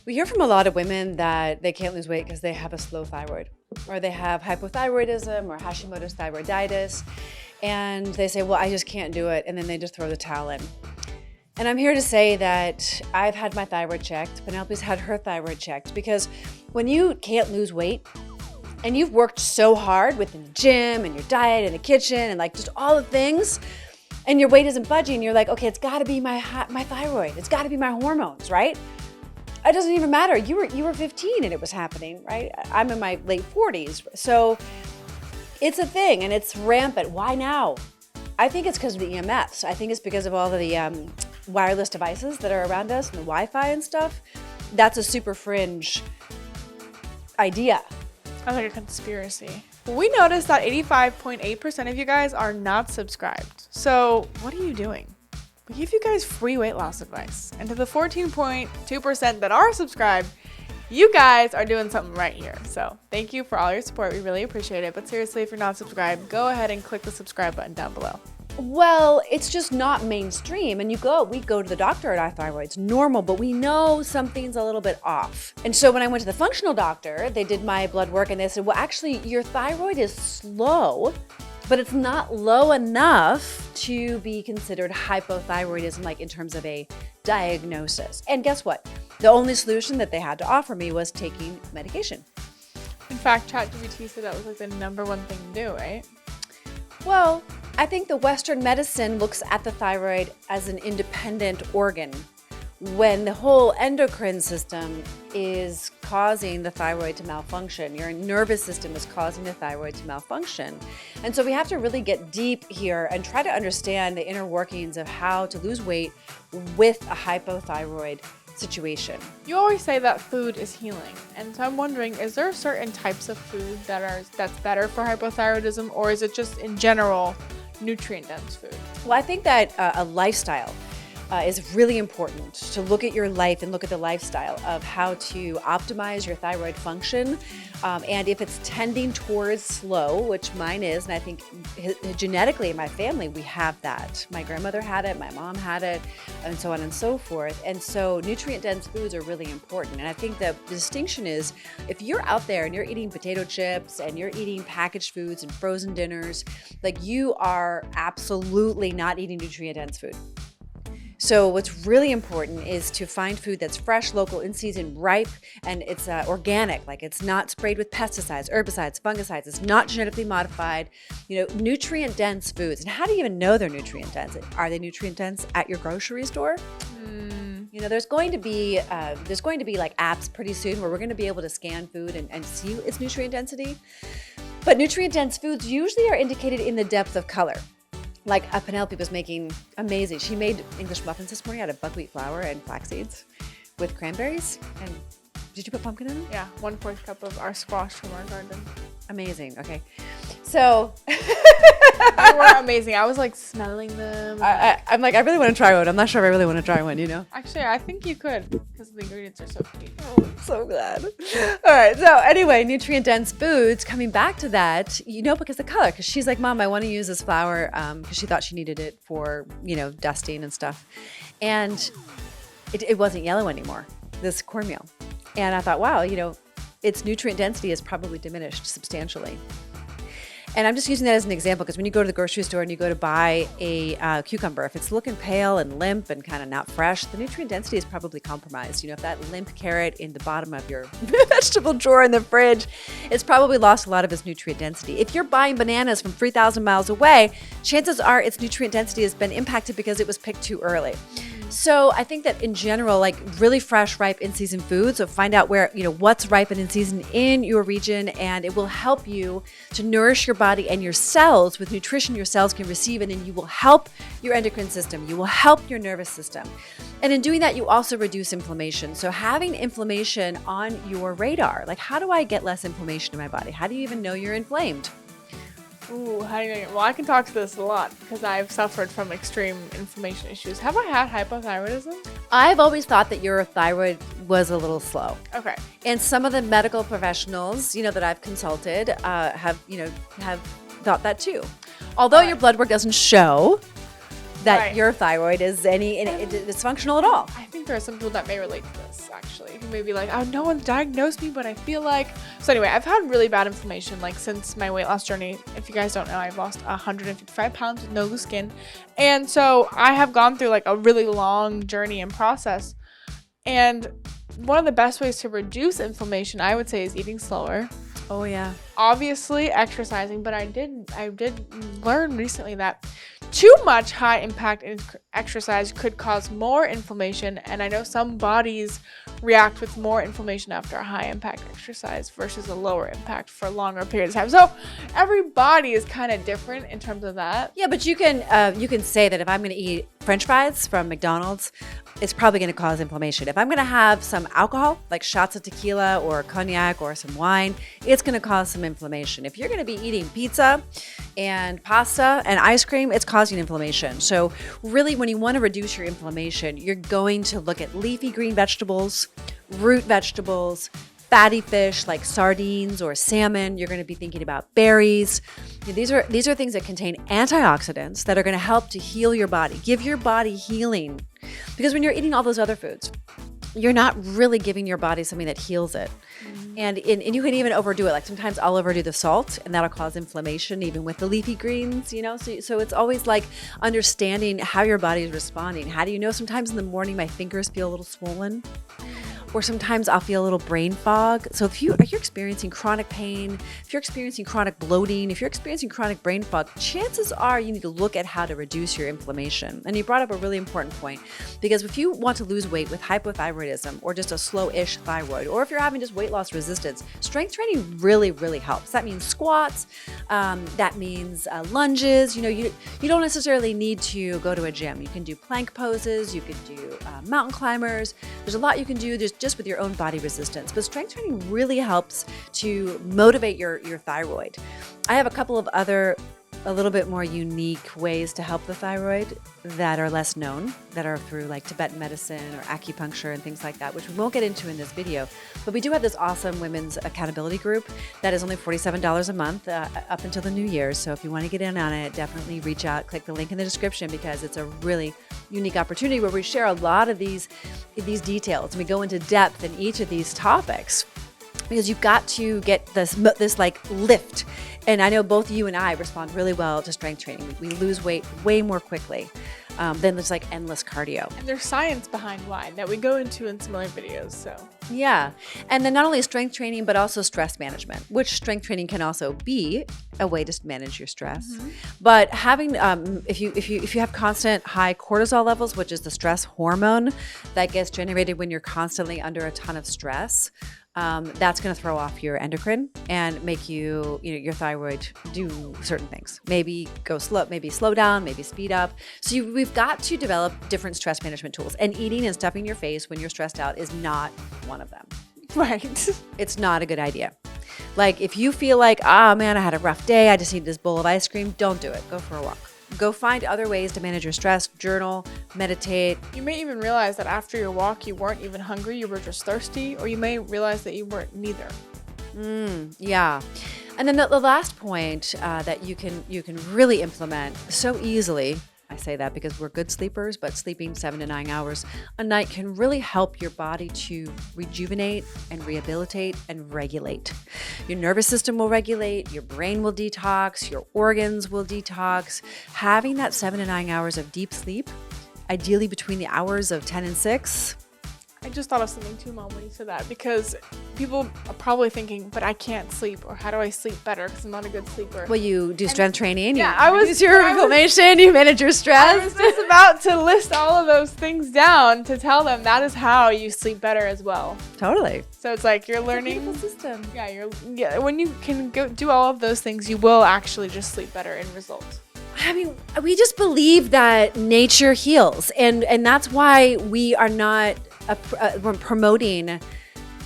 We hear from a lot of women that they can't lose weight because they have a slow thyroid, or they have hypothyroidism or Hashimoto's thyroiditis. And they say, well, I just can't do it. And then they just throw the towel in. And I'm here to say that I've had my thyroid checked. Penelope's had her thyroid checked, because when you can't lose weight and you've worked so hard within the gym and your diet and the kitchen and like just all the things, and your weight isn't budging, you're like, okay, it's got to be my thyroid. It's got to be my hormones, right? It doesn't even matter. You were 15 and it was happening, right? I'm in my late 40s. So it's a thing and it's rampant. Why now? I think it's because of the EMFs. I think it's because of all of the wireless devices that are around us and the Wi-Fi and stuff. That's a super fringe idea. I like a conspiracy. We noticed that 85.8% of you guys are not subscribed. So what are you doing? We give you guys free weight loss advice. And to the 14.2% that are subscribed, you guys are doing something right here. So thank you for all your support. We really appreciate it. But seriously, if you're not subscribed, go ahead and click the subscribe button down below. Well, it's just not mainstream. And we go to the doctor at our thyroid. It's normal, but we know something's a little bit off. And so when I went to the functional doctor, they did my blood work and they said, well, actually, your thyroid is slow, but it's not low enough to be considered hypothyroidism, like in terms of a diagnosis. And guess what? The only solution that they had to offer me was taking medication. In fact, ChatGPT said that was like the #1 thing to do, right? Well, I think the Western medicine looks at the thyroid as an independent organ, when the whole endocrine system is causing the thyroid to malfunction. Your nervous system is causing the thyroid to malfunction. And so we have to really get deep here and try to understand the inner workings of how to lose weight with a hypothyroid situation. You always say that food is healing. And so I'm wondering, is there certain types of food that's better for hypothyroidism, or is it just in general nutrient-dense food? Well, I think that a lifestyle is really important, to look at your life and look at the lifestyle of how to optimize your thyroid function. And if it's tending towards slow, which mine is, and I think genetically in my family, we have that. My grandmother had it, my mom had it, and so on and so forth. And so nutrient-dense foods are really important. And I think the distinction is, if you're out there and you're eating potato chips and you're eating packaged foods and frozen dinners, like, you are absolutely not eating nutrient-dense food. So what's really important is to find food that's fresh, local, in season, ripe, and it's organic. Like, it's not sprayed with pesticides, herbicides, fungicides. It's not genetically modified. Nutrient-dense foods. And how do you even know they're nutrient-dense? Are they nutrient-dense at your grocery store? There's going to be like apps pretty soon where we're going to be able to scan food and see its nutrient density. But nutrient-dense foods usually are indicated in the depth of color. Like Penelope was making amazing. She made English muffins this morning out of buckwheat flour and flax seeds with cranberries. And did you put pumpkin in them? Yeah, 1/4 cup of our squash from our garden. Amazing. Okay. So They were amazing. I was like smelling them. I'm like, I really want to try one. I'm not sure if I really want to try one, Actually, I think you could, because the ingredients are so cute. Oh, I'm so glad. All right. So anyway, nutrient-dense foods, coming back to that, because of color. Because she's like, Mom, I want to use this flour because she thought she needed it for, dusting and stuff. And it wasn't yellow anymore, this cornmeal. And I thought, wow, its nutrient density is probably diminished substantially. And I'm just using that as an example because when you go to the grocery store and you go to buy a cucumber, if it's looking pale and limp and kind of not fresh, the nutrient density is probably compromised. If that limp carrot in the bottom of your vegetable drawer in the fridge, it's probably lost a lot of its nutrient density. If you're buying bananas from 3,000 miles away, chances are its nutrient density has been impacted because it was picked too early. So I think that in general, like really fresh, ripe, in-season foods, so find out where, what's ripe and in season in your region, and it will help you to nourish your body and your cells with nutrition your cells can receive, and then you will help your endocrine system. You will help your nervous system. And in doing that, you also reduce inflammation. So having inflammation on your radar, like how do I get less inflammation in my body? How do you even know you're inflamed? Ooh, how do you know? Well, I can talk to this a lot because I've suffered from extreme inflammation issues. Have I had hypothyroidism? I've always thought that your thyroid was a little slow. Okay. And some of the medical professionals, that I've consulted, have thought that too. Although your blood work doesn't show that your thyroid is any dysfunctional at all. I think there are some people that may relate to this. actually. You may be like, oh, no one's diagnosed me, but I feel like. So anyway, I've had really bad inflammation like since my weight loss journey. If you guys don't know, I've lost 155 pounds with no loose skin. And so I have gone through like a really long journey and process. And one of the best ways to reduce inflammation, I would say, is eating slower. Oh yeah. Obviously exercising, but I did learn recently that too much high impact exercise could cause more inflammation, and I know some bodies react with more inflammation after a high impact exercise versus a lower impact for longer periods of time. So every body is kind of different in terms of that. Yeah, but you can say that if I'm going to eat French fries from McDonald's, it's probably going to cause inflammation. If I'm going to have some alcohol, like shots of tequila or cognac or some wine, it's going to cause some inflammation. If you're going to be eating pizza and pasta and ice cream, it's causing inflammation. So really, when you want to reduce your inflammation, you're going to look at leafy green vegetables, root vegetables, fatty fish like sardines or salmon. You're going to be thinking about berries. These are things that contain antioxidants that are going to help to heal your body, give your body healing. Because when you're eating all those other foods, you're not really giving your body something that heals it. And you can even overdo it. Like sometimes I'll overdo the salt, and that'll cause inflammation even with the leafy greens, So it's always like understanding how your body is responding. How do you know? Sometimes in the morning my fingers feel a little swollen, or sometimes I'll feel a little brain fog. So if you're experiencing chronic pain, if you're experiencing chronic bloating, if you're experiencing chronic brain fog, chances are you need to look at how to reduce your inflammation. And you brought up a really important point, because if you want to lose weight with hypothyroidism or just a slow-ish thyroid, or if you're having just weight loss resistance, strength training really, really helps. That means squats, that means lunges. You don't necessarily need to go to a gym. You can do plank poses, you can do mountain climbers. There's a lot you can do just with your own body resistance. But strength training really helps to motivate your thyroid. I have a couple of other a little bit more unique ways to help the thyroid that are less known, that are through like Tibetan medicine or acupuncture and things like that, which we won't get into in this video. But we do have this awesome women's accountability group that is only $47 a month up until the New Year's. So if you want to get in on it, definitely reach out, click the link in the description, because it's a really unique opportunity where we share a lot of these details, and we go into depth in each of these topics, because you've got to get this like lift. And I know both you and I respond really well to strength training. We lose weight way more quickly than there's like endless cardio. And there's science behind why that we go into in some other videos. So yeah, and then not only strength training but also stress management, which strength training can also be a way to manage your stress. Mm-hmm. But having if you have constant high cortisol levels, which is the stress hormone that gets generated when you're constantly under a ton of stress, that's going to throw off your endocrine and make your thyroid do certain things. Maybe go slow, maybe slow down, maybe speed up. So we've got to develop different stress management tools. And eating and stuffing your face when you're stressed out is not one of them. Right. It's not a good idea. Like if you feel like, man, I had a rough day, I just need this bowl of ice cream, don't do it. Go for a walk. Go find other ways to manage your stress, journal, meditate. You may even realize that after your walk, you weren't even hungry, you were just thirsty, or you may realize that you weren't neither. Yeah. And then the last point that you can really implement so easily, I say that because we're good sleepers, but sleeping 7 to 9 hours a night can really help your body to rejuvenate and rehabilitate and regulate. Your nervous system will regulate, your brain will detox, your organs will detox. Having that 7 to 9 hours of deep sleep, ideally between the hours of 10 and 6. I just thought of something too, Mom, when you said that, because people are probably thinking, but I can't sleep, or how do I sleep better because I'm not a good sleeper? Well, you do strength training, you reduce your inflammation, you manage your stress. I was just about to list all of those things down to tell them that is how you sleep better as well. Totally. So it's like you're learning. It's a beautiful system. Yeah, when you can go do all of those things, you will actually just sleep better in result. I mean, we just believe that nature heals, and that's why we are not we're promoting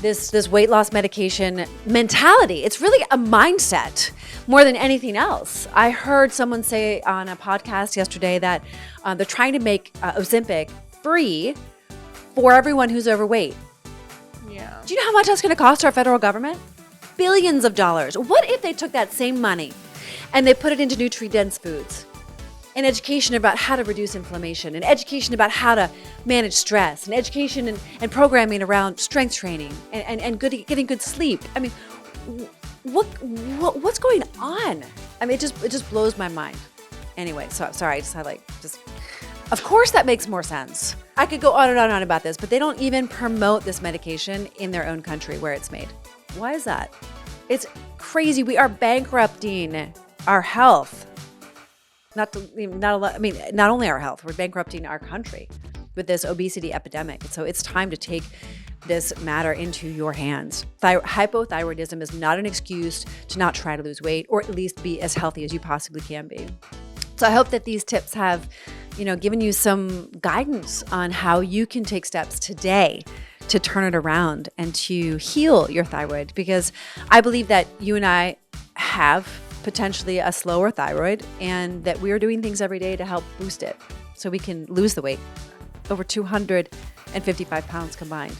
this weight loss medication mentality. It's really a mindset more than anything else. I heard someone say on a podcast yesterday that they're trying to make Ozempic free for everyone who's overweight. Yeah. Do you know how much that's going to cost our federal government? Billions of dollars. What if they took that same money and they put it into nutrient-dense foods and education about how to reduce inflammation, and education about how to manage stress, and education and programming around strength training and getting good sleep. I mean, what's going on? I mean, it just blows my mind. Anyway, so sorry, of course that makes more sense. I could go on and on and on about this, but they don't even promote this medication in their own country where it's made. Why is that? It's crazy. We are bankrupting our health. Not only our health, we're bankrupting our country with this obesity epidemic. And so it's time to take this matter into your hands. Hypothyroidism is not an excuse to not try to lose weight, or at least be as healthy as you possibly can be. So I hope that these tips have, given you some guidance on how you can take steps today to turn it around and to heal your thyroid, because I believe that you and I have potentially a slower thyroid, and that we are doing things every day to help boost it so we can lose the weight, over 255 pounds combined.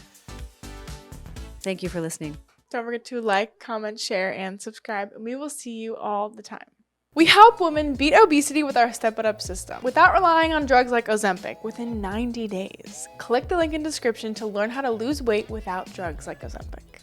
Thank you for listening. Don't forget to like, comment, share, and subscribe, and we will see you all the time. We help women beat obesity with our Step It Up system without relying on drugs like Ozempic within 90 days. Click the link in the description to learn how to lose weight without drugs like Ozempic.